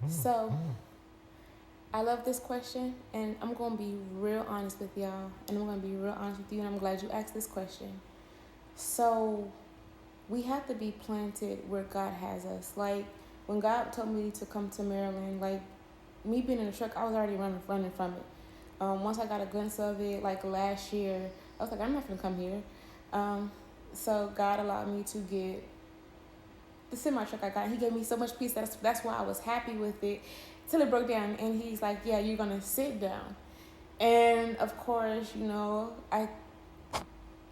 So, I love this question, and I'm going to be real honest with y'all, and I'm going to be real honest with you, and I'm glad you asked this question. So, we have to be planted where God has us. Like, when God told me to come to Maryland, like, me being in the truck, I was already running from it. Once I got a glimpse of it, like last year, I was like, I'm not gonna come here. Um, so God allowed me to get the semi truck I got. He gave me so much peace. That's why I was happy with it, till it broke down. And he's like, yeah, you're gonna sit down. And of course, I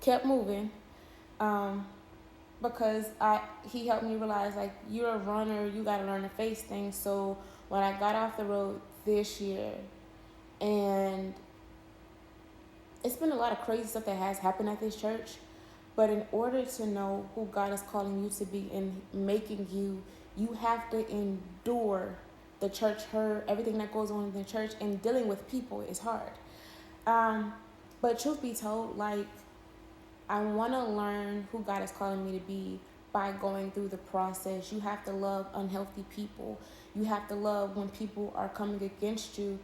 kept moving. Um, because he helped me realize, like, you're a runner, you got to learn to face things. So when I got off the road this year, and it's been a lot of crazy stuff that has happened at this church, but in order to know who God is calling you to be and making you, you have to endure the church hurt, everything that goes on in the church, and dealing with people is hard. Um, but truth be told, like, I want to learn who God is calling me to be by going through the process. You have to love unhealthy people. You have to love when people are coming against you.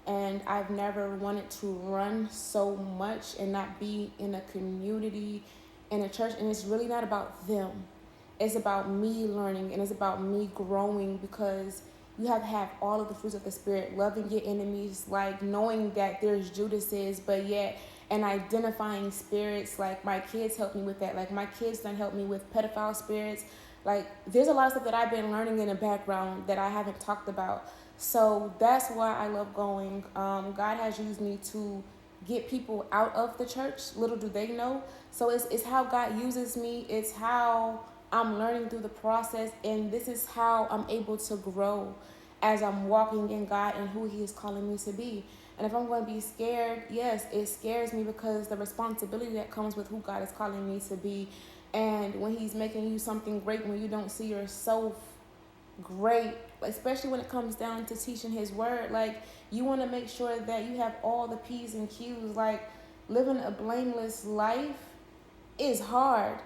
And I've never wanted to run so much and not be in a community, in a church. And it's really not about them. It's about me learning, and it's about me growing, because you have to have all of the fruits of the Spirit, loving your enemies, like knowing that there's Judases, but yet, and identifying spirits. Like, my kids help me with that. Like, my kids done help me with pedophile spirits. Like, there's a lot of stuff that I've been learning in the background that I haven't talked about. So that's why I love going. God has used me to get people out of the church. Little do they know. So it's how God uses me. It's how I'm learning through the process. And this is how I'm able to grow as I'm walking in God and who He is calling me to be. And if I'm going to be scared, yes, it scares me, because the responsibility that comes with who God is calling me to be. And when He's making you something great, when you don't see yourself great, especially when it comes down to teaching His word, like, you want to make sure that you have all the P's and Q's. Like, living a blameless life is hard.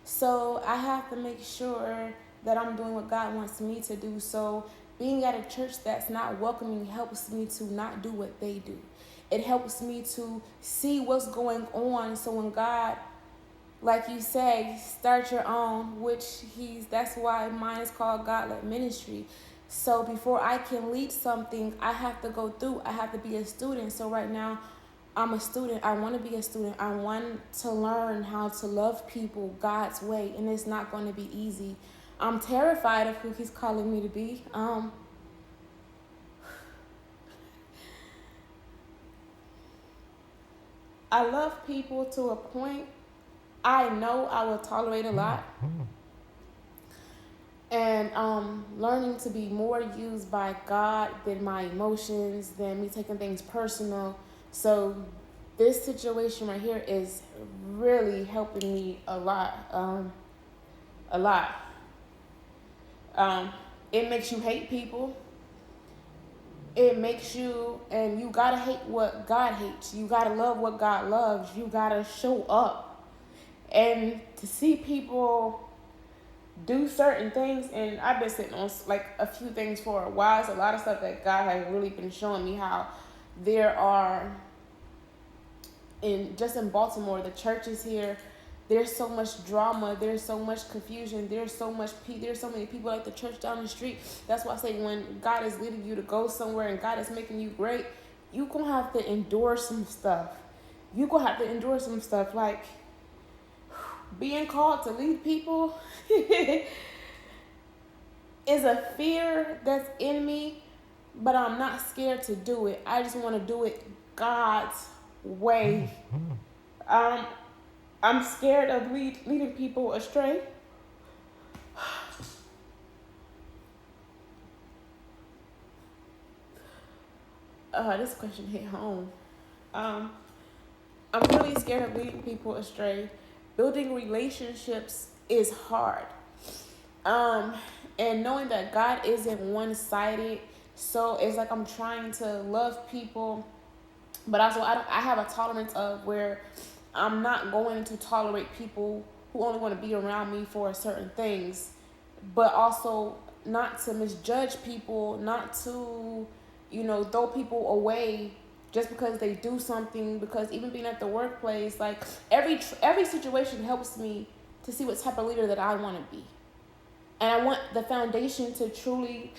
So I have to make sure that I'm doing what God wants me to do. So being at a church that's not welcoming helps me to not do what they do. It helps me to see what's going on. So when God, like you say, start your own, that's why mine is called God-led ministry. So before I can lead something, I have to be a student. So right now, I'm a student. I want to be a student. I want to learn how to love people God's way, and it's not going to be easy. I'm terrified of who He's calling me to be. I love people to a point. I know I will tolerate a lot, and learning to be more used by God than my emotions, than me taking things personal. So this situation right here is really helping me a lot. A lot. Um, it makes you hate people. It makes you, and you gotta hate what God hates. You gotta love what God loves. You gotta show up. And to see people do certain things, and I've been sitting on like a few things for a while. It's a lot of stuff that God has really been showing me, how there are, in Baltimore, the churches here, there's so much drama, there's so much confusion, there's so many people like the church down the street. That's why I say, when God is leading you to go somewhere and God is making you great, you gonna have to endure some stuff. Like, being called to lead people is a fear that's in me, but I'm not scared to do it. I just want to do it God's way. Um, I'm scared of leading people astray. This question hit home. Um, I'm really scared of leading people astray. Building relationships is hard. Um, and knowing that God isn't one-sided, so it's like I'm trying to love people, but also I have a tolerance of where I'm not going to tolerate people who only want to be around me for certain things, but also not to misjudge people, not to, throw people away just because they do something. Because even being at the workplace, like every situation helps me to see what type of leader that I want to be. And I want the foundation to truly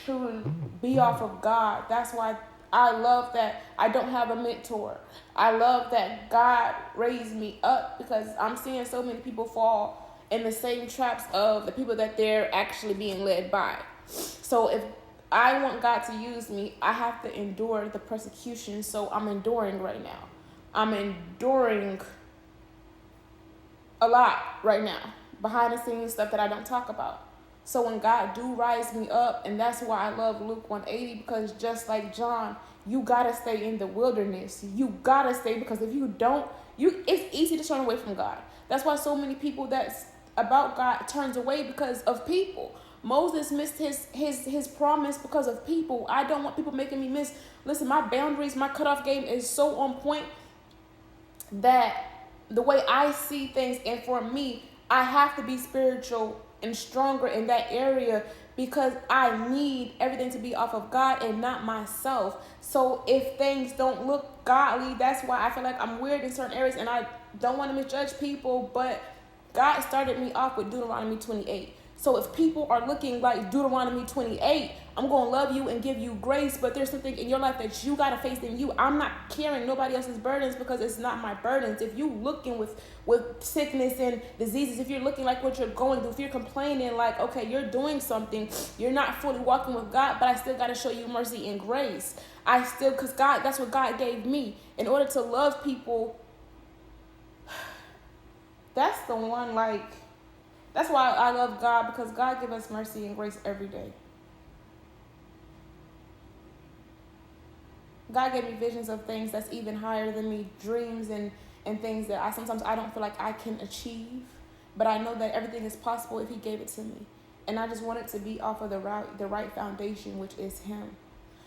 be off of God. That's why I love that I don't have a mentor. I love that God raised me up, because I'm seeing so many people fall in the same traps of the people that they're actually being led by. So if I want God to use me, I have to endure the persecution. So I'm enduring right now. I'm enduring a lot right now, behind the scenes stuff that I don't talk about. So when God do rise me up, and that's why I love Luke 180, because just like John, you gotta stay in the wilderness. You gotta stay, because if you don't, it's easy to turn away from God. That's why so many people that's about God turns away because of people. Moses missed his promise because of people. I don't want people making me miss. Listen, my boundaries, my cutoff game is so on point that the way I see things, and for me, I have to be spiritual and stronger in that area, because I need everything to be off of God and not myself. So if things don't look godly, that's why I feel like I'm weird in certain areas, and I don't want to misjudge people, but God started me off with Deuteronomy 28. So if people are looking like Deuteronomy 28, I'm going to love you and give you grace, but there's something in your life that you got to face in you. I'm not carrying nobody else's burdens, because it's not my burdens. If you looking with sickness and diseases, if you're looking like what you're going through, if you're complaining like, okay, you're doing something, you're not fully walking with God, but I still got to show you mercy and grace. Because God, that's what God gave me. In order to love people, that's the one, that's why I love God, because God gives us mercy and grace every day. God gave me visions of things that's even higher than me, dreams and things that sometimes I don't feel like I can achieve. But I know that everything is possible if he gave it to me. And I just want it to be off of the right foundation, which is him.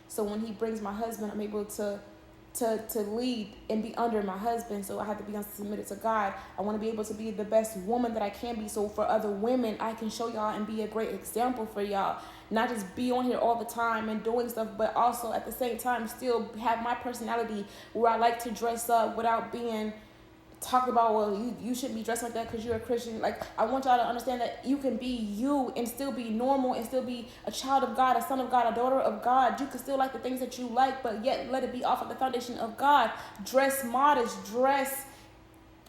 So when he brings my husband, I'm able to lead and be under my husband. So I have to be submitted to God. I want to be able to be the best woman that I can be. So for other women, I can show y'all and be a great example for y'all. Not just be on here all the time and doing stuff, but also at the same time still have my personality, where I like to dress up without being talked about, well, you shouldn't be dressed like that because you're a Christian. Like, I want y'all to understand that you can be you and still be normal and still be a child of God, a son of God, a daughter of God. You can still like the things that you like, but yet let it be off of the foundation of God. Dress modest, dress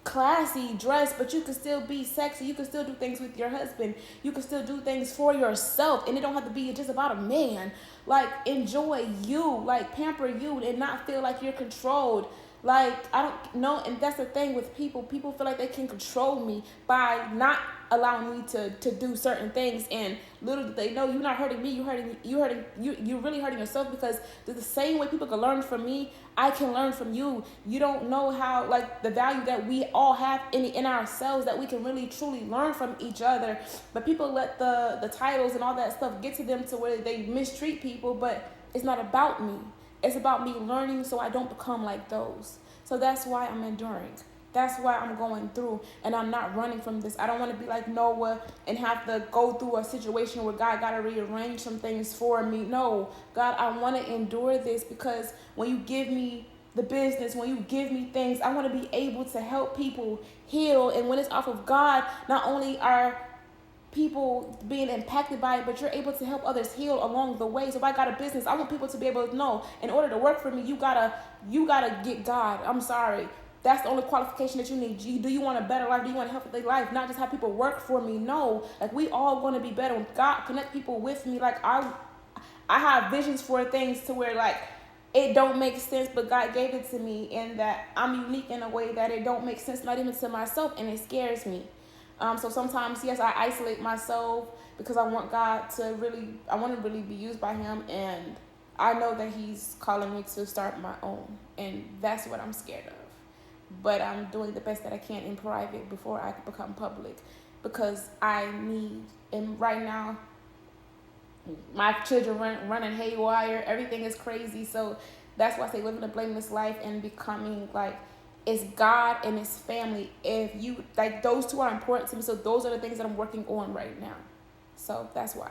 classy, but you can still be sexy. You can still do things with your husband. You can still do things for yourself, and it don't have to be just about a man. Like, enjoy you, like pamper you, and not feel like you're controlled. Like, I don't know, and that's the thing with people. People feel like they can control me by not allowing me to do certain things, and little do they know, you're not hurting me, you're really hurting yourself, because the same way people can learn from me, I can learn from you. You don't know how, like, the value that we all have in ourselves, that we can really truly learn from each other. But people let the titles and all that stuff get to them to where they mistreat people, but it's not about me. It's about me learning so I don't become like those. So that's why I'm enduring. That's why I'm going through, and I'm not running from this. I don't want to be like Noah and have to go through a situation where God got to rearrange some things for me. No, God, I want to endure this, because when you give me the business, when you give me things, I want to be able to help people heal. And when it's off of God, not only are people being impacted by it, but you're able to help others heal along the way. So if I got a business, I want people to be able to know, in order to work for me, you gotta get God. I'm sorry. That's the only qualification that you need. Do you want a better life? Do you want a healthy life? Not just have people work for me. No, like, we all going to be better when God connect people with me. Like, I have visions for things to where, like, it don't make sense, but God gave it to me, and that I'm unique in a way that it don't make sense, not even to myself, and it scares me. So sometimes, yes, I isolate myself because I want God to I want to really be used by him, and I know that he's calling me to start my own, and that's what I'm scared of. But I'm doing the best that I can in private before I become public, because I need, and right now, my children running haywire, everything is crazy, so that's why I say living a blameless life and becoming, like, it's God and it's family. If you, like, those two are important to me, so those are the things that I'm working on right now. So that's why.